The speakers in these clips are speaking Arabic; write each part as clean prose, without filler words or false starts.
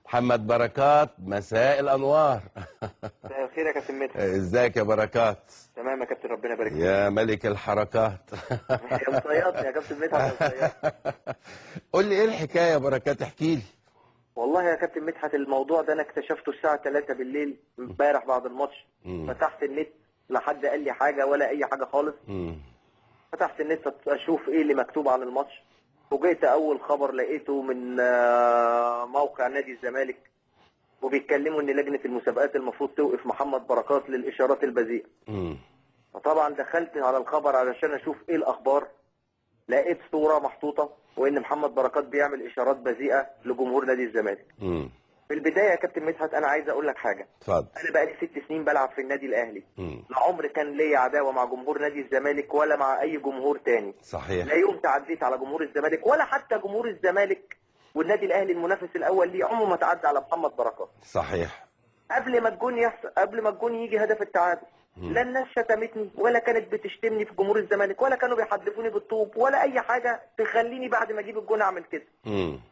محمد بركات، مساء الانوار. مساء الخير يا كابتن مدحت. ازيك يا بركات؟ تمام يا كابتن، ربنا يبارك فيك. يا ملك الحركات. يا مصيطني يا كابتن مدحت، يا مصيطني. قول لي ايه الحكايه يا بركات، احكي لي. والله يا كابتن مدحت، الموضوع ده انا اكتشفته الساعه 3 بالليل امبارح بعد الماتش. فتحت النت، لا حد قال لي حاجه ولا اي حاجه خالص. فتحت النت اشوف ايه اللي مكتوب عن الماتش. فوجئت اول خبر لقيته من موقع نادي الزمالك، وبيتكلموا ان لجنه المسابقات المفروض توقف محمد بركات للاشارات البذيئه. فطبعا دخلت على الخبر علشان اشوف ايه الاخبار. لقيت صوره محطوطه وان محمد بركات بيعمل اشارات بذيئه لجمهور نادي الزمالك. في البدايه يا كابتن مدحت انا عايز اقول لك حاجه. اتفضل. انا بقالي 6 سنين بلعب في النادي الاهلي. لا عمر كان ليا عداوه مع جمهور نادي الزمالك ولا مع اي جمهور تاني. صحيح. لا يوم تعديت على جمهور الزمالك ولا حتى جمهور الزمالك والنادي الاهلي المنافس الاول ليه عمره ما تعدى على محمد بركات. صحيح. قبل ما الجون يجي هدف التعادل، لا الناس شتمتني ولا كانت بتشتمني في جمهور الزمالك ولا كانوا بيحدفوني بالطوب ولا اي حاجه تخليني بعد ما اجيب الجون اعمل كده.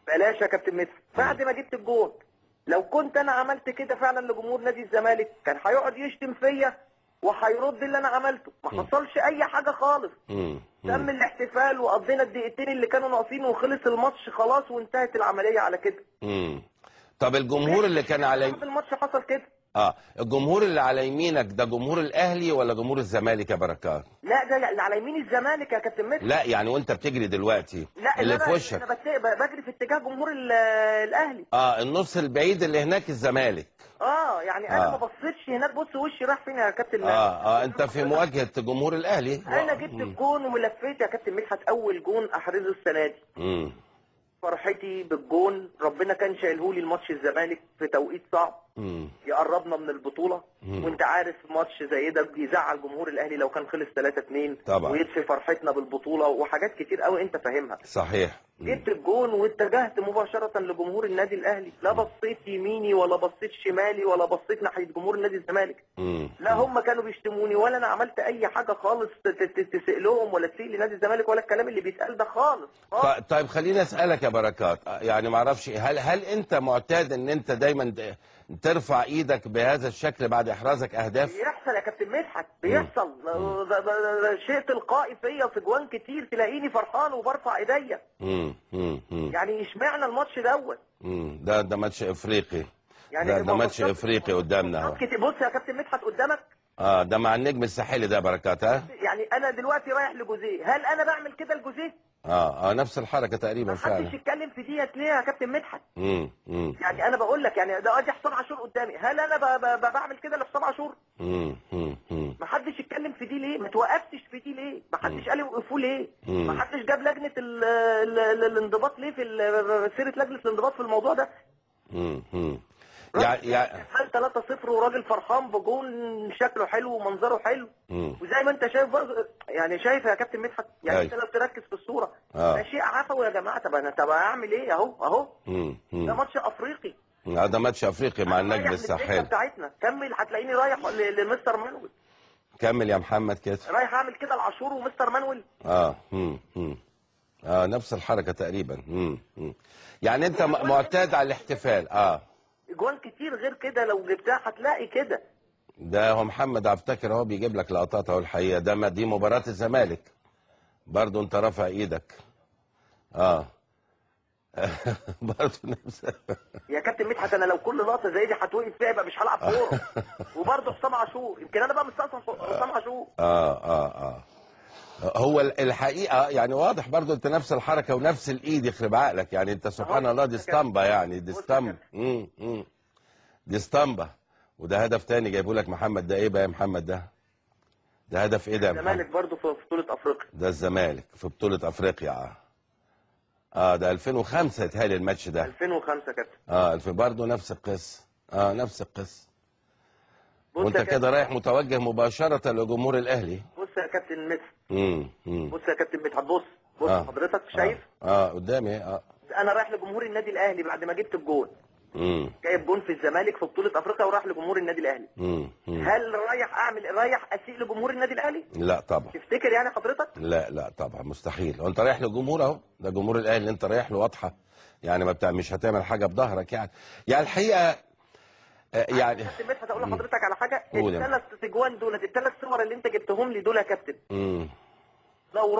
بلاش يا كابتن مدحت. بعد ما جبت الجون، لو كنت انا عملت كده فعلا لجمهور نادي الزمالك كان هيقعد يشتم فيا وهيرد اللي انا عملته. ما حصلش اي حاجه خالص. تم الاحتفال وقضينا الدقيقتين اللي كانوا ناقصين وخلص الماتش خلاص وانتهت العمليه على كده. طب الجمهور اللي كان على الماتش حصل كده. الجمهور اللي على يمينك ده جمهور الاهلي ولا جمهور الزمالك يا بركات؟ لا ده اللي على يمين الزمالك يا كابتن مدحت. لا يعني وانت بتجري دلوقتي لا اللي في وشك. انا بجري في اتجاه جمهور الاهلي. النص البعيد اللي هناك الزمالك. يعني انا ما بصيتش هناك. بص وشي راح فين يا كابتن؟ انت في مواجهه جمهور الاهلي. انا جبت الجون ولفيت يا كابتن مدحت. اول جون احرزه السنه دي. فرحتي بالجون ربنا كان شايلهولي الماتش الزمالك في توقيت صعب يقربنا من البطوله. وانت عارف ماتش زي ده بيزعل جمهور الاهلي لو كان خلص 3-2 طبعا، ويدفي فرحتنا بالبطوله وحاجات كتير قوي انت فاهمها. صحيح. جبت الجون واتجهت مباشره لجمهور النادي الاهلي. لا بصيت يميني ولا بصيت شمالي ولا بصيت ناحيه جمهور نادي الزمالك. لا هم كانوا بيشتموني ولا انا عملت اي حاجه خالص تسيء لهم ولا تسيء لنادي الزمالك ولا الكلام اللي بيتقال ده خالص. طيب خليني اسالك يا بركات، يعني ما اعرفش هل انت معتاد ان انت دايما ترفع ايدك بهذا الشكل بعد احرازك اهداف؟ بيحصل يا كابتن مدحت، بيحصل. ده شيء تلقائي فيا. في جوان كتير تلاقيني فرحان وبرفع ايديا. يعني اشمعنى الماتش دوت؟ ده ماتش افريقي. يعني ده ماتش افريقي قدامنا اهو. بص يا كابتن مدحت قدامك. ده مع النجم الساحلي ده بركات. يعني انا دلوقتي رايح لجوزيه، هل انا بعمل كده لجوزيه؟ نفس الحركه تقريبا فعلا. محدش يتكلم في ديت ليه يا كابتن مدحت؟ يعني انا بقول لك، يعني ده ادي حسام عاشور قدامي، هل انا بعمل كده لحسام عاشور؟ محدش يتكلم في دي ليه؟ ما توقفتش في دي ليه؟ محدش قال يوقفوه ليه؟ محدش جاب لجنه الانضباط ليه في سيره لجنه الانضباط في الموضوع ده؟ يعني 3-0 وراجل فرحان بجون شكله حلو ومنظره حلو. وزي ما انت شايف برضه، يعني شايف يا كابتن مدحت، يعني انت لو تركز في الصوره ده شيء عفوي يا جماعه. طب اعمل ايه؟ اهو ده ماتش افريقي. ده ماتش افريقي مع النجم الساحلي بتاعتنا. كمل هتلاقيني رايح لمستر مانويل. كمل يا محمد كده. رايح اعمل كده لعاشور ومستر مانويل. نفس الحركه تقريبا. يعني انت معتاد على الاحتفال. اجوان كتير غير كده لو جبتها هتلاقي كده. ده هو محمد عبد الفتاح هو بيجيب لك لقطات اهو. الحقيقه ده دي مباراه الزمالك برضه انت رافع ايدك. برضه نفس يا كابتن مدحت، انا لو كل لقطه زي دي هتوقف فيها يبقى مش هلعب كوره. وبرضه حسام عاشور، يمكن انا بقى مستقصد حسام عاشور. هو الحقيقه يعني واضح برضه انت نفس الحركه ونفس الايد يخرب عقلك. يعني انت سبحان الله دي اسطمبه. يعني دي اسطمبه. دي اسطمبه. وده هدف تاني جايبه لك محمد. ده ايه بقى يا محمد؟ ده هدف ايه ده يا محمد؟ الزمالك برضه في بطوله افريقيا. ده الزمالك في بطوله افريقيا. ده 2005 يتهيألي الماتش ده. 2005 كابتن. برضه نفس القصه. نفس القصه. وانت كده رايح متوجه مباشره لجمهور الاهلي. بص يا كابتن مدحت. بص يا كابتن مدحت. بص حضرتك شايف؟ قدامي. انا رايح لجمهور النادي الاهلي بعد ما جبت الجول. جايب جون في الزمالك في بطوله افريقيا وراح لجمهور النادي الاهلي. هل رايح اسيء لجمهور النادي الاهلي؟ لا طبعا. تفتكر يعني حضرتك؟ لا طبعا مستحيل، وانت رايح لجمهور اهو، ده جمهور الاهلي اللي انت رايح له، واضحه يعني، مش هتعمل حاجه بظهرك يعني الحقيقه يعني. كابتن مدحت اقول لحضرتك على حاجه، قول. الثلاث تجوان دولت، الثلاث صور اللي انت جبتهم لي دول يا كابتن، لو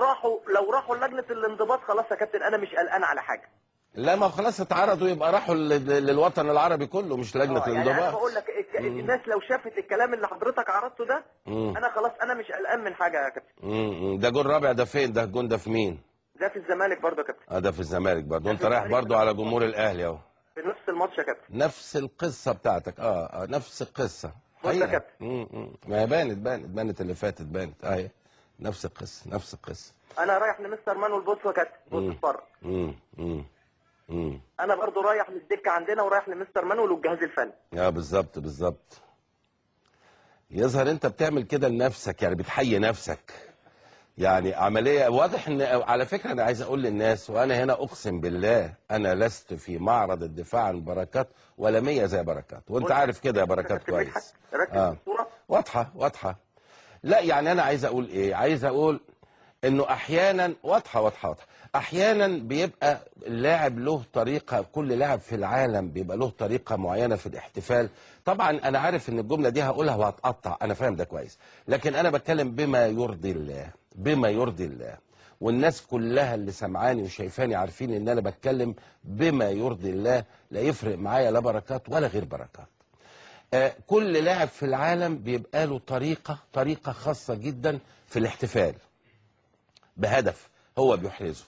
راحوا لجنه الانضباط خلاص يا كابتن انا مش قلقان على حاجه. لا ما خلاص اتعرضوا، يبقى راحوا للوطن العربي كله، مش لجنه يعني الانضباط. انا بقول لك الناس لو شافت الكلام اللي حضرتك عرضته ده انا خلاص انا مش قلقان من حاجه يا كابتن. ده جون رابع، ده فين ده الجون؟ ده في مين؟ ده في الزمالك برضه يا كابتن. ده في الزمالك برضه، وانت رايح برضه على جمهور الاهلي اهو. في نفس الماتش يا كابتن. نفس القصه بتاعتك. نفس القصه بص يا كابتن. ما هي بانت اللي فاتت، بانت اهي نفس القصه. انا رايح لمستر مانويل بص يا كابتن، بص اتفرج. انا برضه رايح للدكه عندنا ورايح لمستر مانويل والجهاز الفني. بالظبط. يظهر انت بتعمل كده لنفسك، يعني بتحيي نفسك، يعني عمليه واضح. ان على فكره انا عايز اقول للناس، وانا هنا اقسم بالله انا لست في معرض الدفاع عن بركات ولا 100 زي بركات، وانت عارف كده يا بركات كويس. واضحه. لا يعني انا عايز اقول ايه، عايز اقول انه احيانا واضحه احيانا بيبقى اللاعب له طريقه، كل لاعب في العالم بيبقى له طريقه معينه في الاحتفال. طبعا انا عارف ان الجمله دي هقولها وهتقطع، انا فاهم ده كويس، لكن انا بتكلم بما يرضي الله، والناس كلها اللي سمعاني وشايفاني عارفين ان انا بتكلم بما يرضي الله، لا يفرق معايا لا بركات ولا غير بركات. كل لاعب في العالم بيبقى له طريقه خاصه جدا في الاحتفال بهدف هو بيحرزه،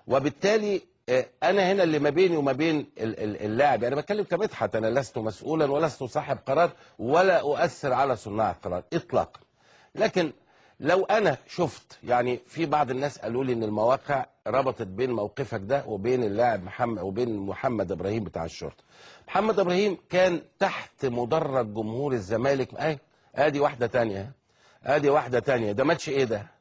وبالتالي انا هنا اللي ما بيني وما بين اللاعب، يعني بتكلم كمدحت، انا لست مسؤولا ولست صاحب قرار ولا اؤثر على صناع القرار اطلاقا. لكن لو انا شفت، يعني في بعض الناس قالوا لي ان المواقع ربطت بين موقفك ده وبين اللاعب محمد ابراهيم بتاع الشرطه. محمد ابراهيم كان تحت مدرج جمهور الزمالك. ادي واحده تانية، ده ماتش ايه ده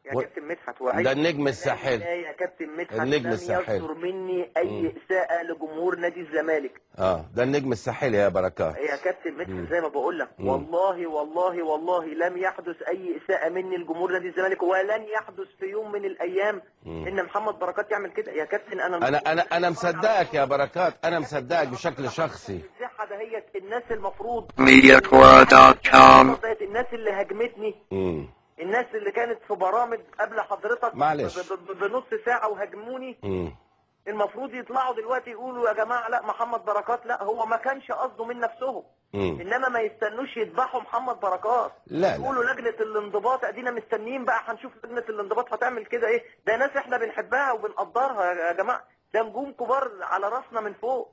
يا كابتن مدحت؟ ده النجم الساحلي يا كابتن مدحت، النجم الساحلي. يصدر مني اي اساءه لجمهور نادي الزمالك. ده النجم الساحلي يا بركات. يا كابتن مدحت زي ما بقول لك، والله لم يحدث اي اساءه مني لجمهور نادي الزمالك، ولن يحدث في يوم من الايام ان محمد بركات يعمل كده يا كابتن. انا مصدقك يا بركات، انا مصدقك بشكل شخصي. الصحه دهيت الناس المفروض MediaCore.com الناس اللي هاجمتني، الناس اللي كانت في برامج قبل حضرتك معلش بنص ساعة وهاجموني، المفروض يطلعوا دلوقتي يقولوا يا جماعة لا محمد بركات لا، هو ما كانش قصده من نفسهم. انما ما يستنوش يذبحوا محمد بركات. لا يقولوا لجنة الانضباط، ادينا مستنيين بقى هنشوف لجنة الانضباط هتعمل كده ايه. ده ناس احنا بنحبها وبنقدرها يا جماعة، ده نجوم كبار على راسنا من فوق،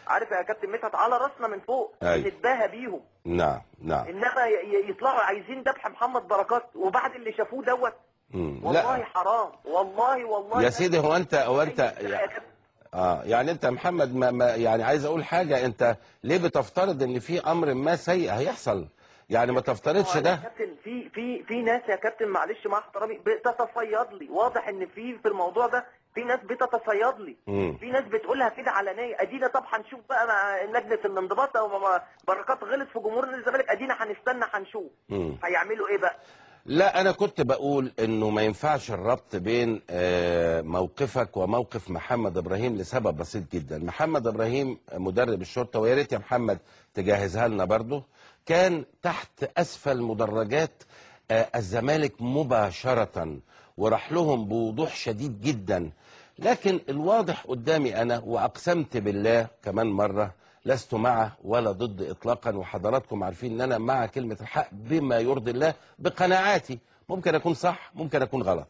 عارف يا كابتن مدحت، على راسنا من فوق. نتباهى بيهم. نعم انما يطلعوا عايزين ذبح محمد بركات وبعد اللي شافوه دوت. والله لا. حرام والله يا سيدي. هو انت يعني انت محمد ما يعني عايز اقول حاجه، انت ليه بتفترض ان في امر ما سيء هيحصل؟ يعني ما تفترضش ده. كابتن في ناس يا كابتن معلش مع احترامي بتتصيد لي، واضح ان في الموضوع ده في ناس بتتصيد لي، في ناس بتقولها كده علنيه. ادينا طب هنشوف بقى مع لجنه الانضباط او بركات غلط في جمهور نادي الزمالك، ادينا هنستنى هنشوف هيعملوا ايه بقى. لا انا كنت بقول انه ما ينفعش الربط بين موقفك وموقف محمد ابراهيم لسبب بسيط جدا. محمد ابراهيم مدرب الشرطه، ويا ريت يا محمد تجهزها لنا برضه، كان تحت اسفل مدرجات الزمالك مباشره، وراح لهم بوضوح شديد جدا. لكن الواضح قدامي انا، واقسمت بالله كمان مره لست مع ولا ضد اطلاقا، وحضراتكم عارفين ان انا مع كلمه الحق بما يرضي الله بقناعاتي، ممكن اكون صح ممكن اكون غلط،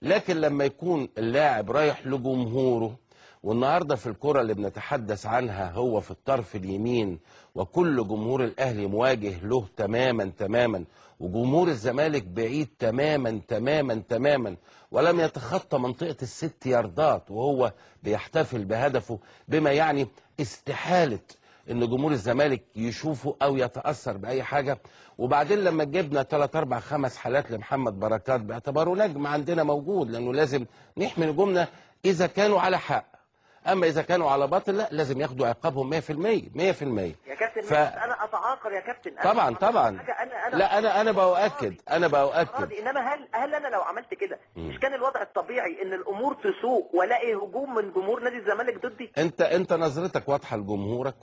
لكن لما يكون اللاعب رايح لجمهوره، والنهارده في الكره اللي بنتحدث عنها هو في الطرف اليمين، وكل جمهور الاهلي مواجه له تماما، وجمهور الزمالك بعيد تماما، ولم يتخطى منطقه ال6 ياردات وهو بيحتفل بهدفه، بما يعني استحاله ان جمهور الزمالك يشوفه او يتاثر باي حاجه. وبعدين لما جبنا 3 4 5 حالات لمحمد بركات باعتباره نجم عندنا موجود، لانه لازم نحمي نجومنا اذا كانوا على حق. اما اذا كانوا على باطل لا، لازم ياخدوا عقابهم 100%. 100%. يا كابتن انا اتعاقب يا كابتن. طبعا. لا انا باؤكد انما هل انا لو عملت كده مش كان الوضع الطبيعي ان الامور تسوء والاقي هجوم من جمهور نادي الزمالك ضدي؟ انت نظرتك واضحه لجمهورك،